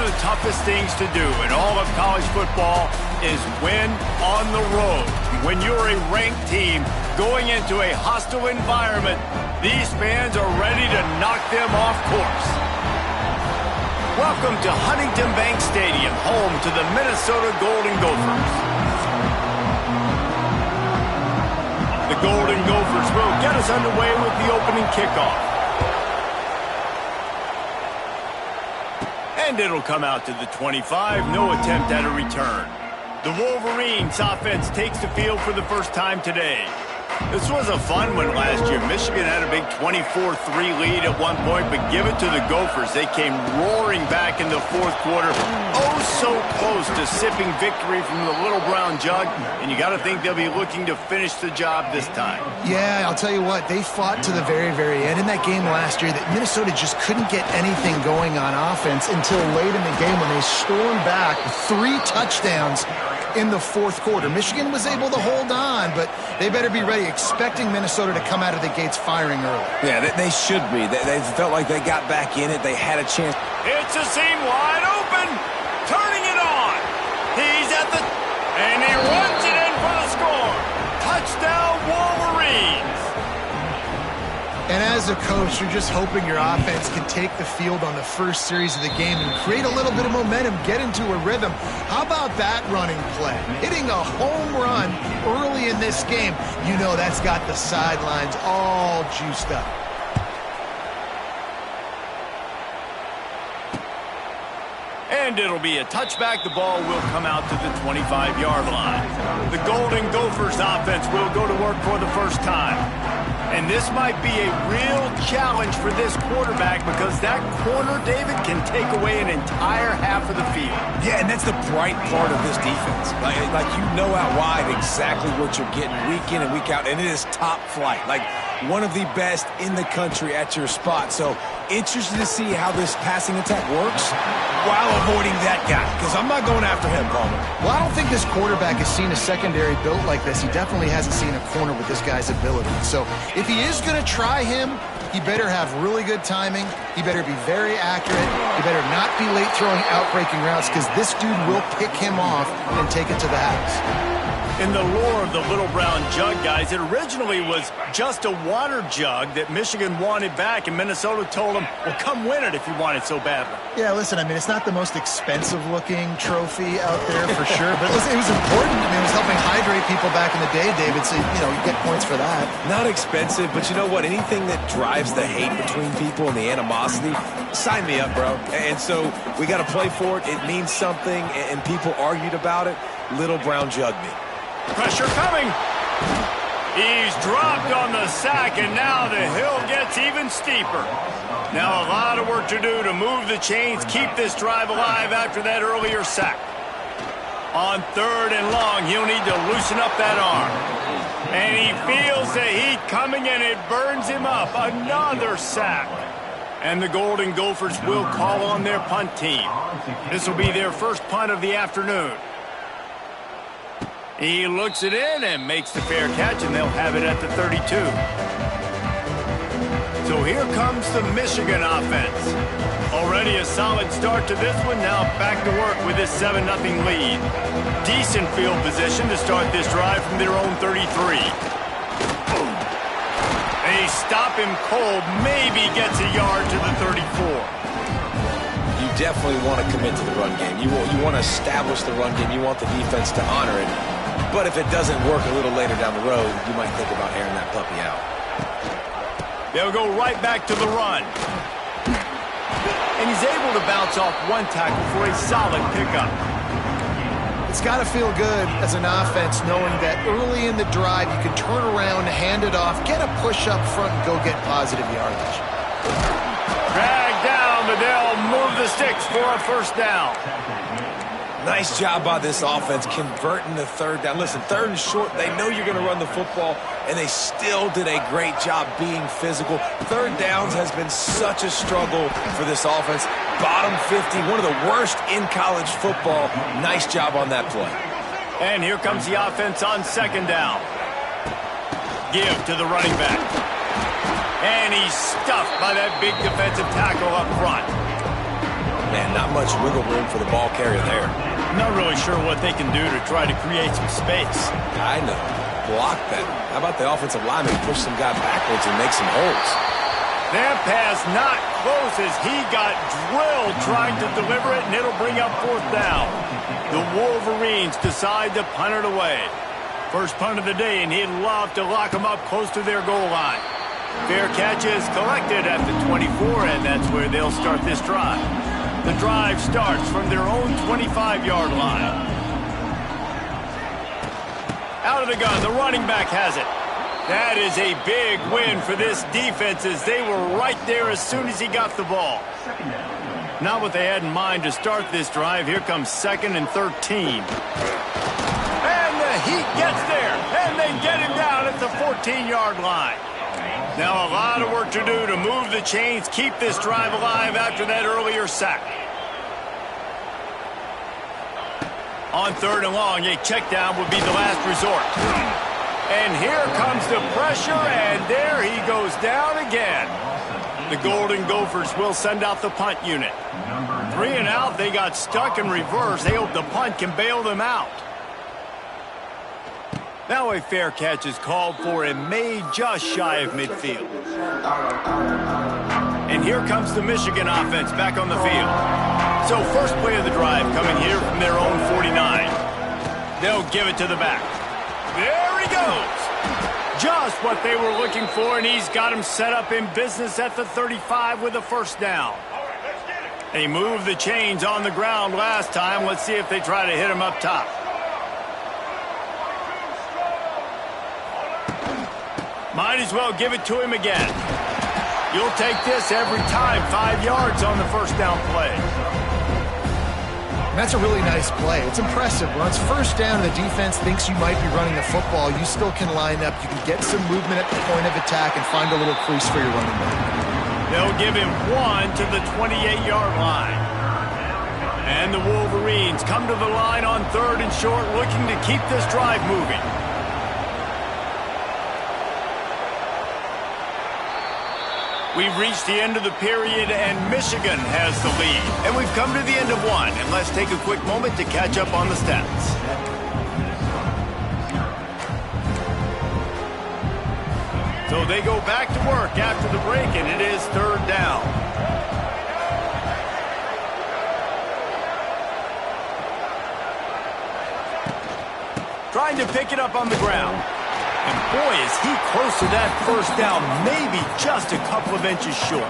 of the toughest things to do in all of college football is win on the road. When you're a ranked team going into a hostile environment, these fans are ready to knock them off course. Welcome to Huntington Bank Stadium, home to the Minnesota Golden Gophers. The Golden Gophers will get us underway with the opening kickoff. And it'll come out to the 25, no attempt at a return. The Wolverines offense takes the field for the first time today. This was a fun one last year. Michigan had a big 24-3 lead at one point, but give it to the Gophers. They came roaring back in the fourth quarter. Oh, so close to sipping victory from the Little Brown Jug, and you got to think they'll be looking to finish the job this time. Yeah, I'll tell you what, they fought to the very, very end in that game last year that Minnesota just couldn't get anything going on offense until late in the game when they stormed back 3 touchdowns in the fourth quarter. Michigan was able to hold on, but they better be ready, expecting Minnesota to come out of the gates firing early. Yeah, they should be. They felt like they got back in it. They had a chance. It's a seam wide open, turning it on. He's at the, and he runs it in for the score. Touchdown, Wolverines. And as a coach, you're just hoping your offense can take the field on the first series of the game and create a little bit of momentum, get into a rhythm. How about that running play? Hitting a home run early in this game. You know that's got the sidelines all juiced up. And it'll be a touchback. The ball will come out to the 25-yard line. The Golden Gophers offense will go to work for the first time. And this might be a real challenge for this quarterback because that corner, David, can take away an entire half of the field. Yeah, and that's the bright part of this defense. Like you know out wide exactly what you're getting week in and week out, and it is top flight. Like one of the best in the country at your spot. So interested to see how this passing attack works while avoiding that guy, because I'm not going after him, Palmer. Well, I don't think this quarterback has seen a secondary built like this. He definitely hasn't seen a corner with this guy's ability. So if he is going to try him, he better have really good timing. He better be very accurate. He better not be late throwing out-breaking routes, because this dude will pick him off and take it to the house. In the lore of the Little Brown Jug, guys, it originally was just a water jug that Michigan wanted back, and Minnesota told them, well, come win it if you want it so badly. Yeah, listen, I mean, it's not the most expensive-looking trophy out there for sure, but listen, it was important. I mean, it was helping hydrate people back in the day, David, so, you know, you get points for that. Not expensive, but you know what? Anything that drives the hate between people and the animosity, sign me up, bro. And so we got to play for it. It means something, and people argued about it. Little Brown Jug me. Pressure coming. He's dropped on the sack, and now the hill gets even steeper. Now a lot of work to do to move the chains, keep this drive alive after that earlier sack. On 3rd and long, he'll need to loosen up that arm. And he feels the heat coming, and it burns him up. Another sack. And the Golden Gophers will call on their punt team. This will be their first punt of the afternoon. He looks it in and makes the fair catch, and they'll have it at the 32. So here comes the Michigan offense. Already a solid start to this one. Now back to work with this 7-0 lead. Decent field position to start this drive from their own 33. They stop him cold, maybe gets a yard to the 34. You definitely want to commit to the run game. You want to establish the run game. You want the defense to honor it. But if it doesn't work a little later down the road, you might think about airing that puppy out. They'll go right back to the run. And he's able to bounce off one tackle for a solid pickup. It's got to feel good as an offense knowing that early in the drive you can turn around, hand it off, get a push up front, and go get positive yardage. Drag down, but they'll move the sticks for a first down. Nice job by this offense converting the 3rd down. Listen, 3rd and short, they know you're going to run the football, and they still did a great job being physical. 3rd downs has been such a struggle for this offense. Bottom 50, one of the worst in college football. Nice job on that play. And here comes the offense on 2nd down. Give to the running back. And he's stuffed by that big defensive tackle up front. Man, not much wiggle room for the ball carrier there. Not really sure what they can do to try to create some space. I know. Block that. How about the offensive lineman push some guy backwards and make some holes? That pass not close as he got drilled trying to deliver it, and it'll bring up fourth down. The Wolverines decide to punt it away. First punt of the day, and he'd love to lock them up close to their goal line. Fair catch is collected at the 24, and that's where they'll start this drive. The drive starts from their own 25-yard line. Out of the gun, the running back has it. That is a big win for this defense as they were right there as soon as he got the ball. Not what they had in mind to start this drive. Here comes 2nd and 13. And the Heat gets there, and they get him down at the 14-yard line. Now a lot of work to do to move the chains, keep this drive alive after that earlier sack. On 3rd and long, a check down would be the last resort. And here comes the pressure, and there he goes down again. The Golden Gophers will send out the punt unit. 3 and out, they got stuck in reverse. They hope the punt can bail them out. Now a fair catch is called for and made just shy of midfield. And here comes the Michigan offense back on the field. So first play of the drive coming here from their own 49. They'll give it to the back. There he goes. Just what they were looking for, and he's got him set up in business at the 35 with a first down. They moved the chains on the ground last time. Let's see if they try to hit him up top. Might as well give it to him again. You'll take this every time. 5 yards on the first down play. And that's a really nice play. It's impressive. When it's first down and the defense thinks you might be running the football, you still can line up. You can get some movement at the point of attack and find a little crease for your running back. They'll give him 1 to the 28-yard line. And the Wolverines come to the line on 3rd and short, looking to keep this drive moving. We've reached the end of the period, and Michigan has the lead. And we've come to the end of one, and let's take a quick moment to catch up on the stats. So they go back to work after the break, and it is 3rd down. Trying to pick it up on the ground. And boy, is he close to that first down, maybe just a couple of inches short.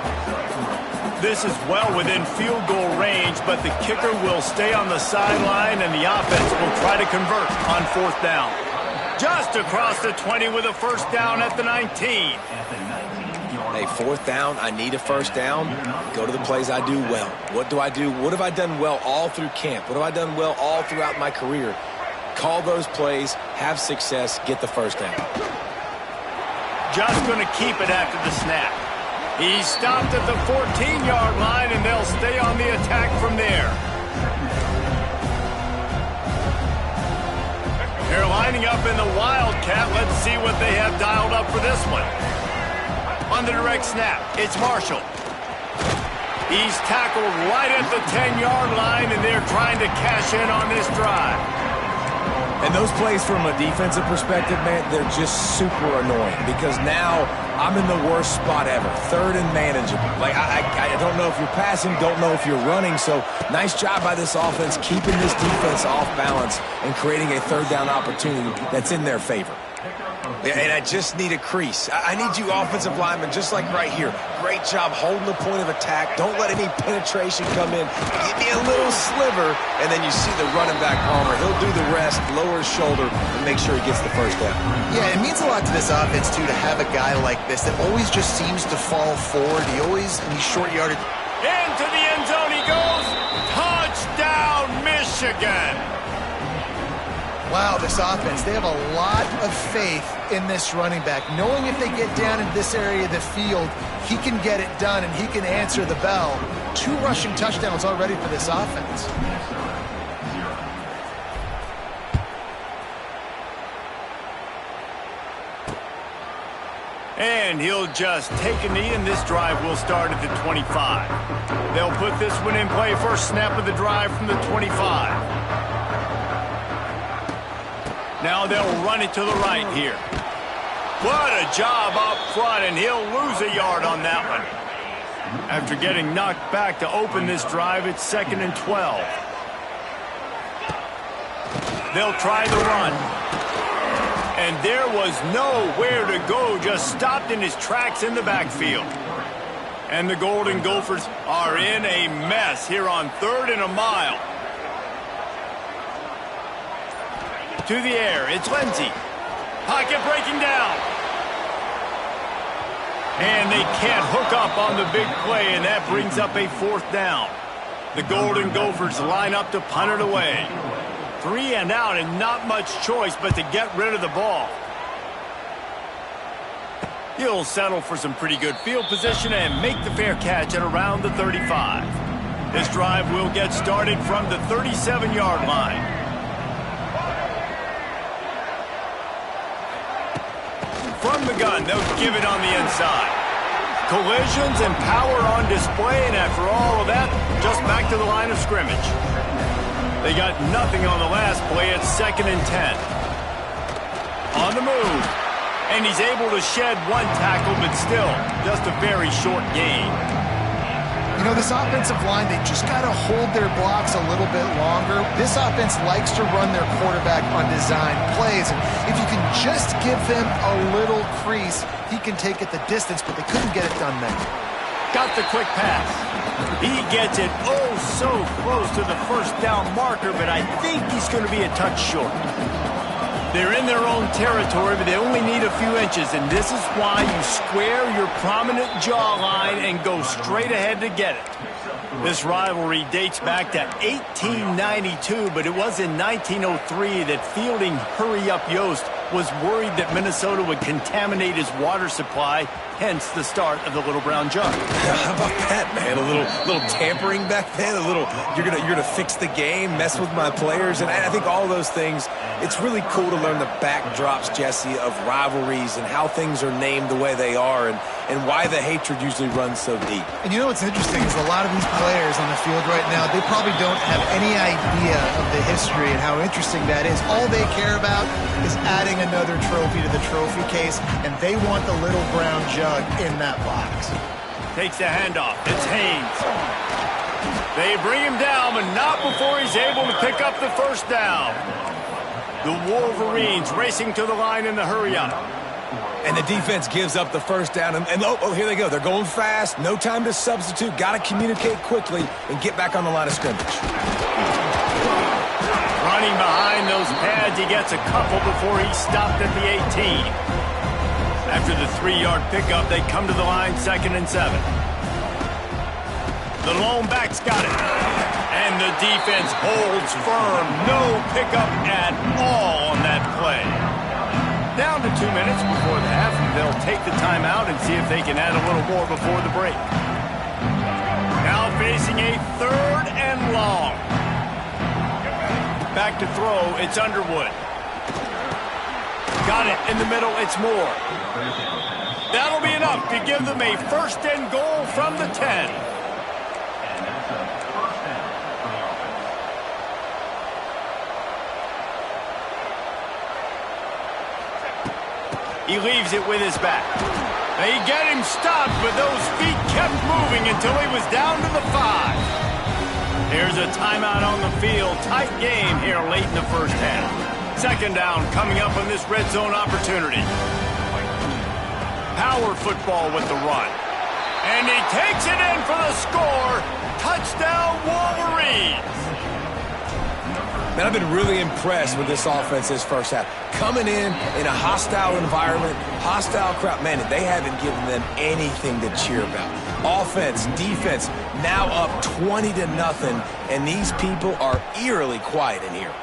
This is well within field goal range, but the kicker will stay on the sideline, and the offense will try to convert on 4th down. Just across the 20 with a first down at the 19. Hey, 4th down, I need a first down. Go to the plays I do well. What do I do? What have I done well all through camp? What have I done well all throughout my career? Call those plays, have success, get the first down. Just going to keep it after the snap. He stopped at the 14-yard line, and they'll stay on the attack from there. They're lining up in the Wildcat. Let's see what they have dialed up for this one. On the direct snap, it's Marshall. He's tackled right at the 10-yard line, and they're trying to cash in on this drive. And those plays from a defensive perspective, man, they're just super annoying because now I'm in the worst spot ever, 3rd and manageable. Like, I don't know if you're passing, don't know if you're running, so nice job by this offense keeping this defense off balance and creating a 3rd down opportunity that's in their favor. Yeah, and I just need a crease. I need you offensive linemen, just like right here. Great job holding the point of attack. Don't let any penetration come in. Give me a little sliver, and then you see the running back Palmer. He'll do the rest, lower his shoulder, and make sure he gets the first down. Yeah, it means a lot to this offense, too, to have a guy like this that always just seems to fall forward. In these short yardage. Into the end zone he goes. Touchdown, Michigan. Wow, this offense, they have a lot of faith in this running back. Knowing if they get down in this area of the field, he can get it done and he can answer the bell. 2 rushing touchdowns already for this offense. And he'll just take a knee, and this drive will start at the 25. They'll put this one in play first snap of the drive from the 25. Now they'll run it to the right here. What a job up front, and he'll lose a yard on that one. After getting knocked back to open this drive, it's 2nd and 12. They'll try the run. And there was nowhere to go, just stopped in his tracks in the backfield. And the Golden Gophers are in a mess here on 3rd and a mile. To the air, it's Lindsey. Pocket breaking down. And they can't hook up on the big play, and that brings up a 4th down. The Golden Gophers line up to punt it away. 3 and out, and not much choice but to get rid of the ball. He'll settle for some pretty good field position and make the fair catch at around the 35. This drive will get started from the 37-yard line. From the gun, they'll give it on the inside. Collisions and power on display, and after all of that, just back to the line of scrimmage. They got nothing on the last play. It's 2nd and 10. On the move. And he's able to shed one tackle, but still, just a very short gain. You know, this offensive line, they just got to hold their blocks a little bit longer. This offense likes to run their quarterback on design plays. And if you can just give him a little crease, he can take it the distance, but they couldn't get it done then. Got the quick pass. He gets it oh so close to the first down marker, but I think he's going to be a touch short. They're in their own territory, but they only need a few inches, and this is why you square your prominent jawline and go straight ahead to get it. This rivalry dates back to 1892, but it was in 1903 that fielding Hurry-Up Yost was worried that Minnesota would contaminate his water supply, hence the start of the Little Brown Jug. How about that, man? A little tampering back then, you're gonna fix the game, mess with my players, and I think all those things. It's really cool to learn the backdrops, Jesse, of rivalries and how things are named the way they are, and why the hatred usually runs so deep. And you know what's interesting is a lot of these players on the field right now, they probably don't have any idea of the history and how interesting that is. All they care about is adding another trophy to the trophy case, and they want the Little Brown Jug in that box. Takes the handoff. It's Haynes. They bring him down, but not before he's able to pick up the first down. The Wolverines racing to the line in the hurry-up. And the defense gives up the first down. And here they go. They're going fast. No time to substitute. Got to communicate quickly and get back on the line of scrimmage. Running behind those pads, he gets a couple before he's stopped at the 18. After the 3-yard pickup, they come to the line 2nd and 7. The lone back's got it. And the defense holds firm. No pickup at all on that play. Down to 2 minutes before the half, and they'll take the timeout and see if they can add a little more before the break. Now facing a 3rd and long. Back to throw, it's Underwood. Got it in the middle, it's Moore. That'll be enough to give them a 1st and goal from the 10. He leaves it with his back. They get him stopped, but those feet kept moving until he was down to the 5. Here's a timeout on the field. Tight game here late in the first half. 2nd down coming up on this red zone opportunity. Power football with the run. And he takes it in for the score. Touchdown Wolverines. Man, I've been really impressed with this offense this first half. Coming in a hostile environment, hostile crowd. Man, they haven't given them anything to cheer about. Offense, defense, now up 20-0, and these people are eerily quiet in here.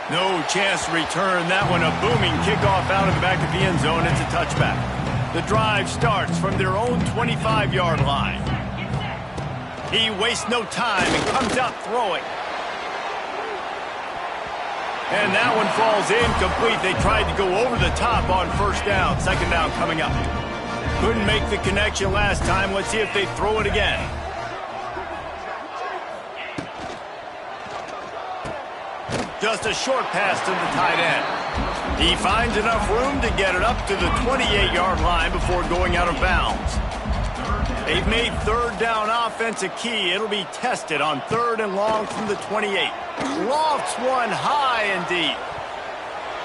No chance to return that one. A booming kickoff out of the back of the end zone. It's a touchback. The drive starts from their own 25-yard line. He wastes no time and comes out throwing. And that one falls incomplete. They tried to go over the top on 1st down. 2nd down coming up. Couldn't make the connection last time. Let's see if they throw it again. Just a short pass to the tight end. He finds enough room to get it up to the 28-yard line before going out of bounds. They've made third down offense a key. It'll be tested on 3rd and long from the 28. Lofts one high and deep.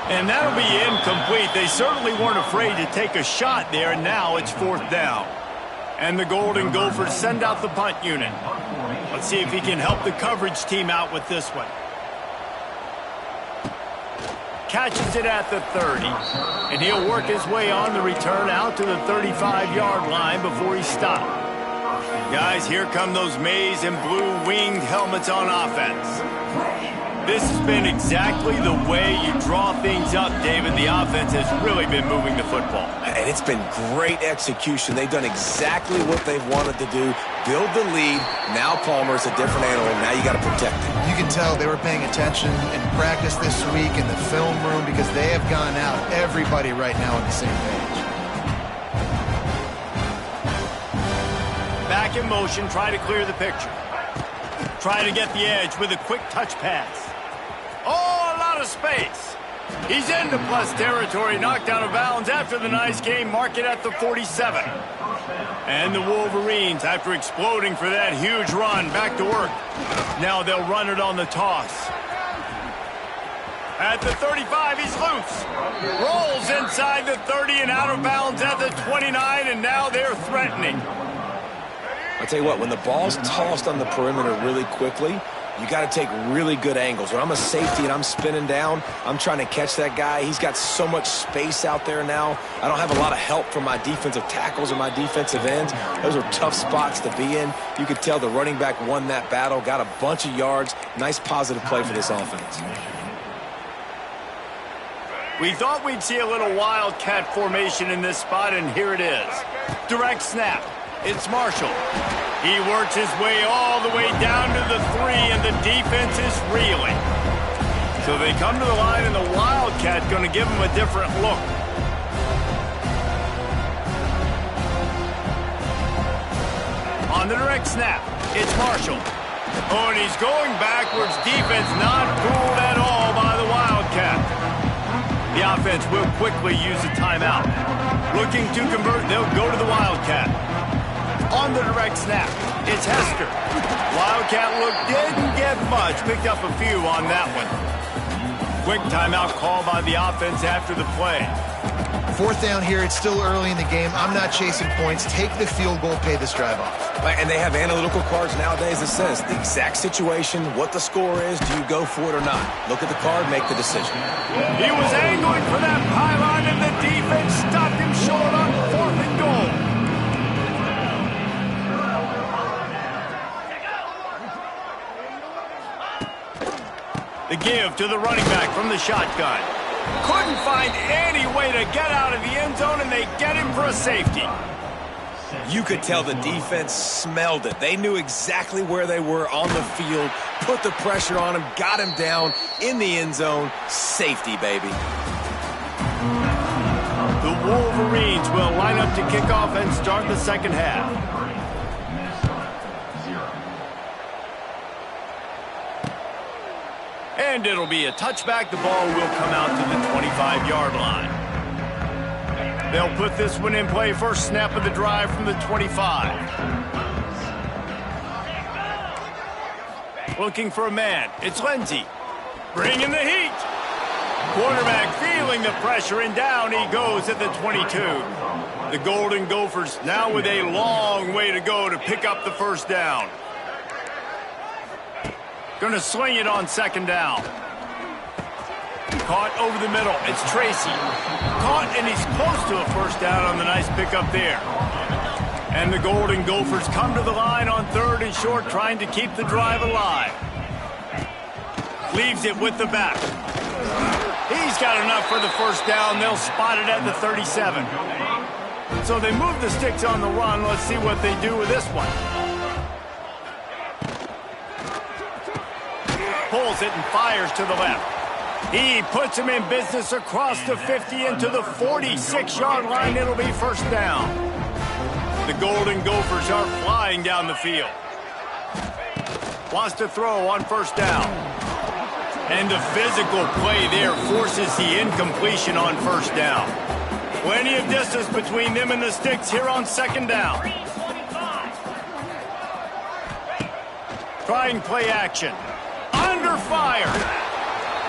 And that'll be incomplete. They certainly weren't afraid to take a shot there, and now it's 4th down. And the Golden Gophers send out the punt unit. Let's see if he can help the coverage team out with this one. Catches it at the 30. And he'll work his way on the return out to the 35-yard line before he's stopped. Guys, here come those maize and blue winged helmets on offense. This has been exactly the way you draw things up, David. The offense has really been moving the football. And it's been great execution. They've done exactly what they've wanted to do. Build the lead. Now Palmer's a different animal. Now you got to protect him. You can tell they were paying attention in practice this week in the film room because they have gone out, everybody right now on the same page. Back in motion, try to clear the picture. Try to get the edge with a quick touch pass. Oh, a lot of space. He's into plus territory, knocked out of bounds after the nice game, mark it at the 47. And the Wolverines, after exploding for that huge run, back to work. Now they'll run it on the toss. At the 35, he's loose. Rolls inside the 30 and out of bounds at the 29, and now they're threatening. I'll tell you what, when the ball's tossed on the perimeter really quickly, you got to take really good angles. When I'm a safety and I'm spinning down, I'm trying to catch that guy. He's got so much space out there now. I don't have a lot of help from my defensive tackles or my defensive ends. Those are tough spots to be in. You could tell the running back won that battle, got a bunch of yards. Nice positive play for this offense. We thought we'd see a little wildcat formation in this spot, and here it is. Direct snap. It's Marshall. He works his way all the way down to the 3, and the defense is reeling. So they come to the line, and the Wildcat going to give him a different look. On the direct snap, it's Marshall. Oh, and he's going backwards. Defense not fooled at all by the Wildcat. The offense will quickly use a timeout. Looking to convert, they'll go to the Wildcat. On the direct snap, it's Hester. Wildcat look didn't get much. Picked up a few on that one. Quick timeout call by the offense after the play. 4th down here. It's still early in the game. I'm not chasing points. Take the field goal, pay this drive off. And they have analytical cards nowadays that says the exact situation, what the score is, do you go for it or not? Look at the card, make the decision. He was angling for that pylon, and the defense stopped him short on 4th and goal. The give to the running back from the shotgun. Couldn't find any way to get out of the end zone, and they get him for a safety. You could tell the defense smelled it. They knew exactly where they were on the field, put the pressure on him, got him down in the end zone. Safety, baby. The Wolverines will line up to kick off and start the second half. And it'll be a touchback. The ball will come out to the 25-yard line. They'll put this one in play. First snap of the drive from the 25. Looking for a man. It's Lindsey. Bringing the heat. Quarterback feeling the pressure, and down he goes at the 22. The Golden Gophers now with a long way to go to pick up the first down. Going to sling it on second down. Caught over the middle. It's Tracy. Caught, and he's close to a first down on the nice pickup there. And the Golden Gophers come to the line on 3rd and short, trying to keep the drive alive. Leaves it with the back. He's got enough for the first down. They'll spot it at the 37. So they move the sticks on the run. Let's see what they do with this one. Pulls it and fires to the left. He puts him in business across the 50 into the 46-yard line. It'll be first down. The Golden Gophers are flying down the field. Wants to throw on first down. And the physical play there forces the incompletion on first down. Plenty of distance between them and the sticks here on second down. Trying play action. Under fire.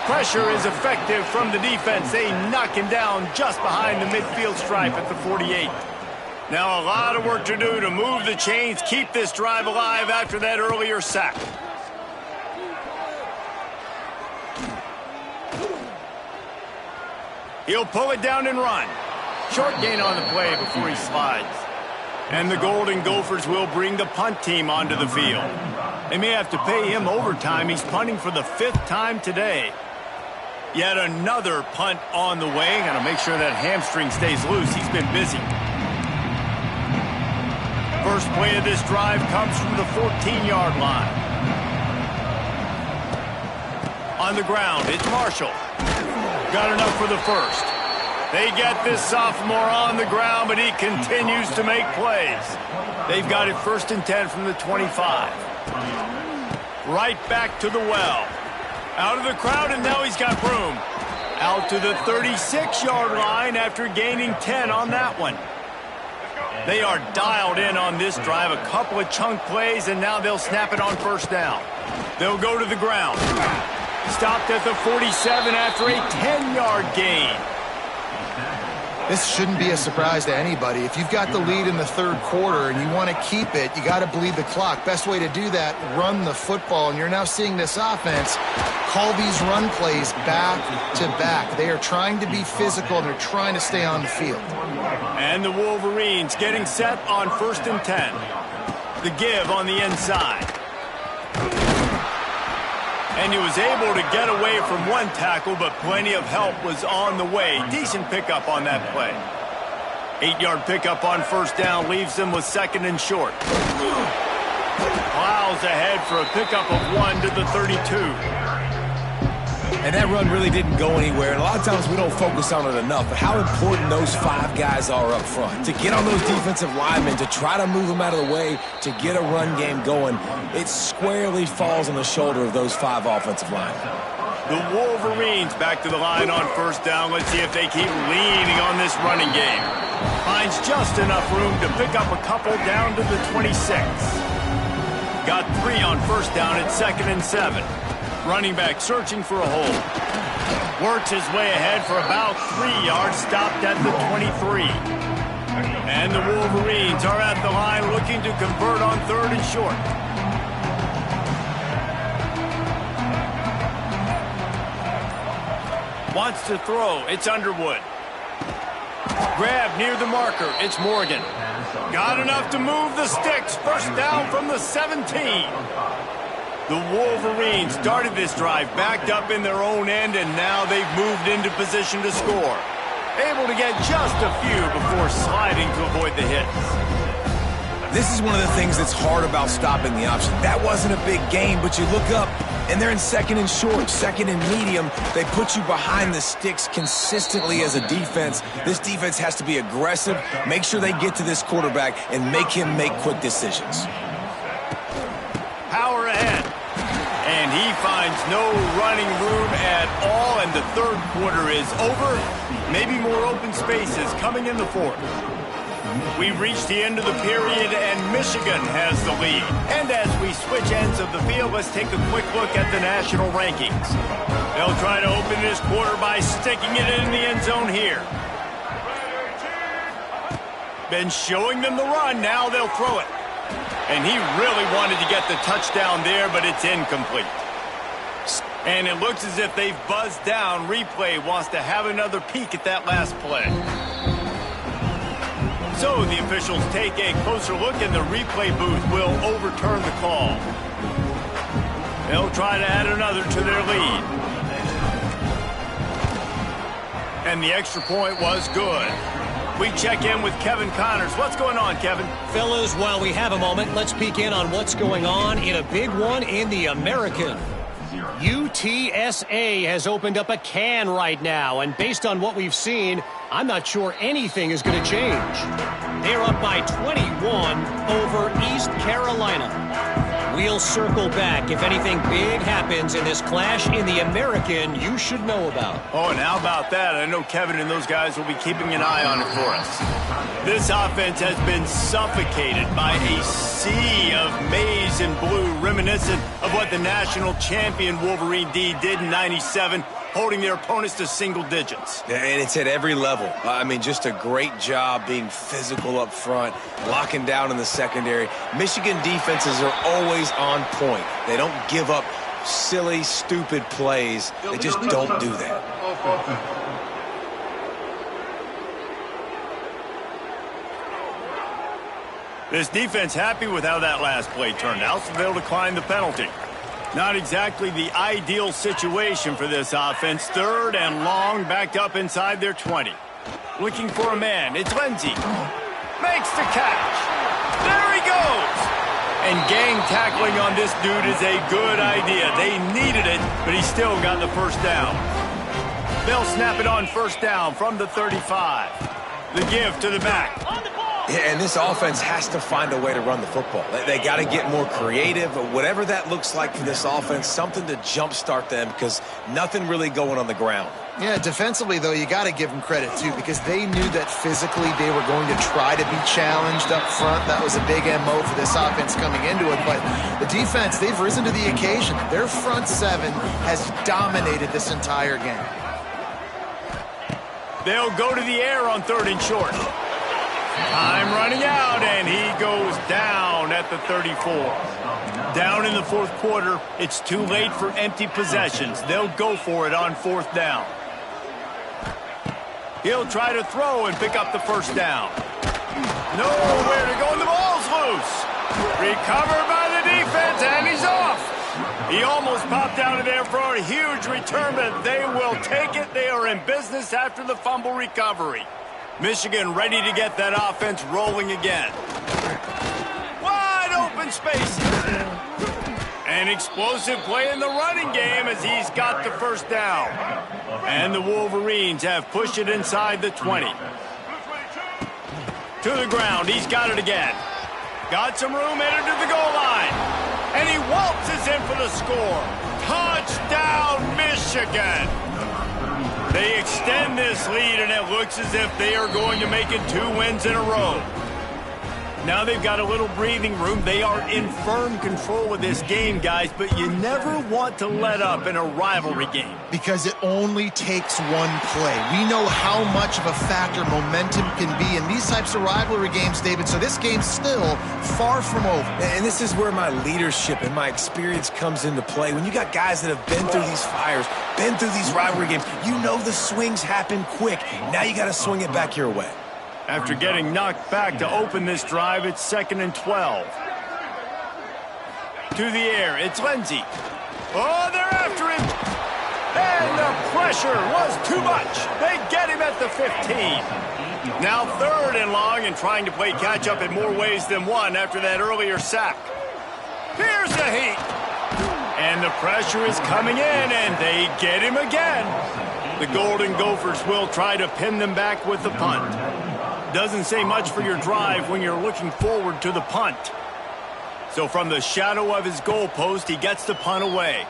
Pressure is effective from the defense. They knock him down just behind the midfield stripe at the 48. Now a lot of work to do to move the chains, keep this drive alive after that earlier sack. He'll pull it down and run. Short gain on the play before he slides. And the Golden Gophers will bring the punt team onto the field. They may have to pay him overtime. He's punting for the 5th time today. Yet another punt on the way. Got to make sure that hamstring stays loose. He's been busy. First play of this drive comes from the 14-yard line. On the ground, it's Marshall. Got enough for the first. They get this sophomore on the ground, but he continues to make plays. They've got it 1st and 10 from the 25. Right back to the well. Out of the crowd, and now he's got room. Out to the 36-yard line after gaining 10 on that one. They are dialed in on this drive. A couple of chunk plays, and now they'll snap it on first down. They'll go to the ground. Stopped at the 47 after a 10-yard gain. This shouldn't be a surprise to anybody. If you've got the lead in the 3rd quarter and you want to keep it, you got to bleed the clock. Best way to do that, run the football. And you're now seeing this offense call these run plays back to back. They are trying to be physical, and they're trying to stay on the field. And the Wolverines getting set on 1st and 10. The give on the inside. And he was able to get away from one tackle, but plenty of help was on the way. Decent pickup on that play. 8-yard pickup on first down leaves them with 2nd and short. Plows ahead for a pickup of 1 to the 32. And that run really didn't go anywhere. And a lot of times we don't focus on it enough, but how important those 5 guys are up front. To get on those defensive linemen, to try to move them out of the way, to get a run game going, it squarely falls on the shoulder of those 5 offensive linemen. The Wolverines back to the line on first down. Let's see if they keep leaning on this running game. Finds just enough room to pick up a couple down to the 26. Got 3 on first down at 2nd and 7. Running back searching for a hole. Works his way ahead for about 3 yards, stopped at the 23. And the Wolverines are at the line looking to convert on 3rd and short. Wants to throw. It's Underwood. Grab near the marker. It's Morgan. Got enough to move the sticks. First down from the 17. The Wolverines started this drive backed up in their own end, and now they've moved into position to score. Able to get just a few before sliding to avoid the hits. This is one of the things that's hard about stopping the option. That wasn't a big gain, but you look up, and they're in 2nd and short, 2nd and medium. They put you behind the sticks consistently as a defense. This defense has to be aggressive, make sure they get to this quarterback, and make him make quick decisions. Power ahead. And he finds no running room at all, and the 3rd quarter is over. Maybe more open spaces coming in the 4th. We've reached the end of the period, and Michigan has the lead. And as we switch ends of the field, let's take a quick look at the national rankings. They'll try to open this quarter by sticking it in the end zone here. Been showing them the run, now they'll throw it. And he really wanted to get the touchdown there, but it's incomplete. And it looks as if they've buzzed down. Replay wants to have another peek at that last play. So the officials take a closer look, and the replay booth will overturn the call. They'll try to add another to their lead. And the extra point was good. We check in with Kevin Connors. What's going on, Kevin? Fellas, while we have a moment, let's peek in on what's going on in a big one in the American. UTSA has opened up a can right now, and based on what we've seen, I'm not sure anything is going to change. They're up by 21 over East Carolina. We'll circle back if anything big happens in this clash in the American you should know about. Oh, and how about that? I know Kevin and those guys will be keeping an eye on it for us. This offense has been suffocated by a sea of maize and blue, reminiscent of what the national champion Wolverine D did in '97, holding their opponents to single digits. And it's at every level. I mean, just a great job being physical up front, locking down in the secondary. Michigan defenses are always on point. They don't give up silly, stupid plays. They just don't do that. This defense happy with how that last play turned out, so they'll decline the penalty. Not exactly the ideal situation for this offense. 3rd and long, backed up inside their 20. Looking for a man. It's Lindsey. Makes the catch. There he goes. And gang tackling on this dude is a good idea. They needed it, but he still got the first down. They'll snap it on 1st down from the 35. The give to the back. Yeah, and this offense has to find a way to run the football. They got to get more creative, whatever that looks like for this offense, something to jumpstart them because nothing really going on the ground. Yeah, defensively, though, you got to give them credit, too, because they knew that physically they were going to try to be challenged up front. That was a big MO for this offense coming into it. But the defense, they've risen to the occasion. Their front 7 has dominated this entire game. They'll go to the air on 3rd and short. Time running out, and he goes down at the 34. Down in the 4th quarter, it's too late for empty possessions. They'll go for it on 4th down. He'll try to throw and pick up the 1st down. Nowhere to go, and the ball's loose. Recovered by the defense, and he's off. He almost popped out of there for a huge return, but they will take it. They are in business after the fumble recovery. Michigan ready to get that offense rolling again. Wide open space. An explosive play in the running game as he's got the 1st down. And the Wolverines have pushed it inside the 20. To the ground. He's got it again. Got some room, headed to the goal line. And he waltzes in for the score. Touchdown, Michigan. They extend this lead, and it looks as if they are going to make it 2 wins in a row. Now they've got a little breathing room. They are in firm control of this game, guys, but you never want to let up in a rivalry game. Because it only takes one play. We know how much of a factor momentum can be in these types of rivalry games, David, so this game's still far from over. And this is where my leadership and my experience comes into play. When you got guys that have been through these fires, been through these rivalry games, you know the swings happen quick. Now you got to swing it back your way. After getting knocked back to open this drive, it's 2nd and 12. To the air, it's Lindsey. Oh, they're after him. And the pressure was too much. They get him at the 15. Now 3rd and long and trying to play catch-up in more ways than one after that earlier sack. Here's the heat. And the pressure is coming in, and they get him again. The Golden Gophers will try to pin them back with the punt. Doesn't say much for your drive when you're looking forward to the punt. So from the shadow of his goalpost, he gets the punt away.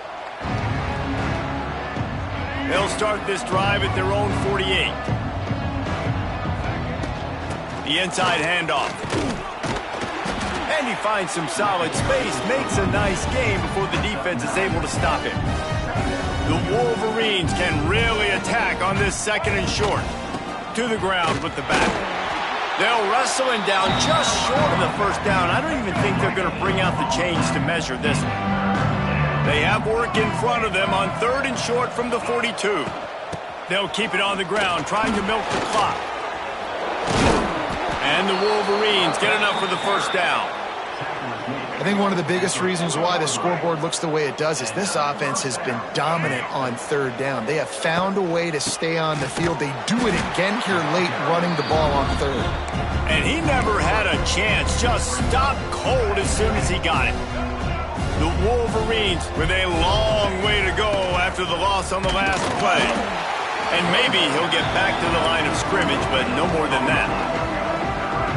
They'll start this drive at their own 48. The inside handoff. And he finds some solid space, makes a nice game before the defense is able to stop him. The Wolverines can really attack on this 2nd and short. To the ground with the back. They'll wrestle him down just short of the 1st down. I don't even think they're going to bring out the chains to measure this one. They have work in front of them on 3rd and short from the 42. They'll keep it on the ground, trying to milk the clock. And the Wolverines get enough for the 1st down. I think one of the biggest reasons why the scoreboard looks the way it does is this offense has been dominant on 3rd down. They have found a way to stay on the field. They do it again here late, running the ball on 3rd. And he never had a chance. Just stopped cold as soon as he got it. The Wolverines with a long way to go after the loss on the last play. And maybe he'll get back to the line of scrimmage, but no more than that.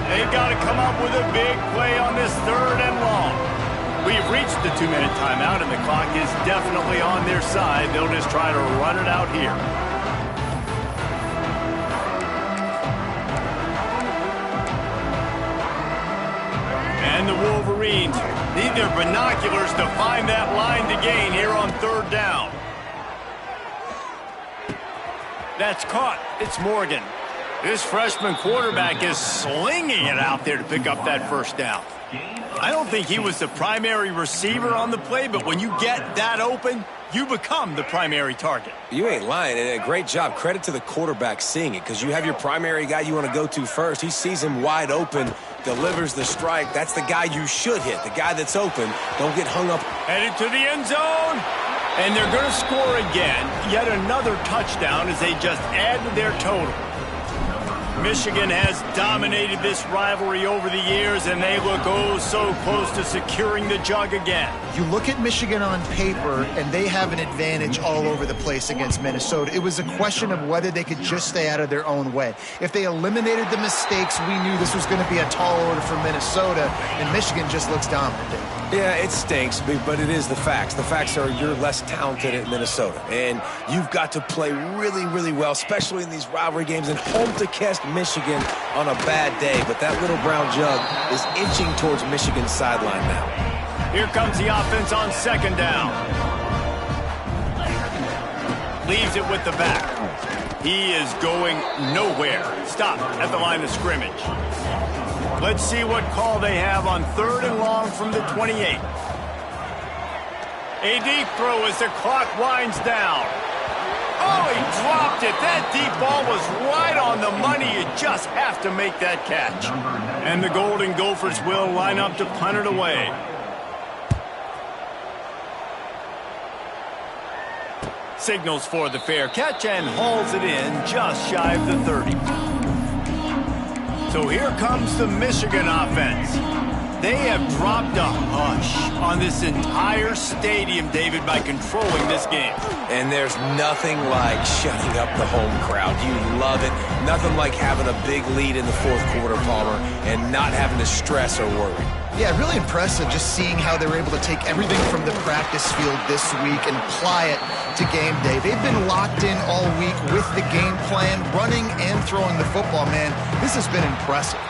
They've got to come up with a big play on this 3rd and long. We've reached the 2-minute timeout, and the clock is definitely on their side. They'll just try to run it out here. And the Wolverines need their binoculars to find that line to gain here on 3rd down. That's caught. It's Morgan. This freshman quarterback is slinging it out there to pick up that 1st down. I don't think he was the primary receiver on the play, but when you get that open, you become the primary target. You ain't lying, and a great job. Credit to the quarterback seeing it, because you have your primary guy you want to go to first. He sees him wide open, delivers the strike. That's the guy you should hit, the guy that's open. Don't get hung up. Headed to the end zone, and they're going to score again. Yet another touchdown as they just add to their total. Michigan has dominated this rivalry over the years, and they look oh so close to securing the jug again. You look at Michigan on paper, and they have an advantage all over the place against Minnesota. It was a question of whether they could just stay out of their own way. If they eliminated the mistakes, we knew this was going to be a tall order for Minnesota, and Michigan just looks dominant. Yeah, it stinks, but it is the facts. The facts are you're less talented at Minnesota, and you've got to play really, really well, especially in these rivalry games, and home to Kest, Michigan on a bad day. But that little brown jug is inching towards Michigan's sideline now. Here comes the offense on 2nd down. Leaves it with the back. He is going nowhere. Stop at the line of scrimmage. Let's see what call they have on 3rd and long from the 28. A deep throw as the clock winds down. Oh, he dropped it. That deep ball was right on the money. You just have to make that catch. And the Golden Gophers will line up to punt it away. Signals for the fair catch and hauls it in just shy of the 30. So here comes the Michigan offense. They have dropped a hush on this entire stadium, David, by controlling this game. And there's nothing like shutting up the home crowd. You love it. Nothing like having a big lead in the 4th quarter, Palmer, and not having to stress or worry. Yeah, really impressive just seeing how they were able to take everything from the practice field this week and apply it to game day. They've been locked in all week with the game plan, running and throwing the football, man. This has been impressive.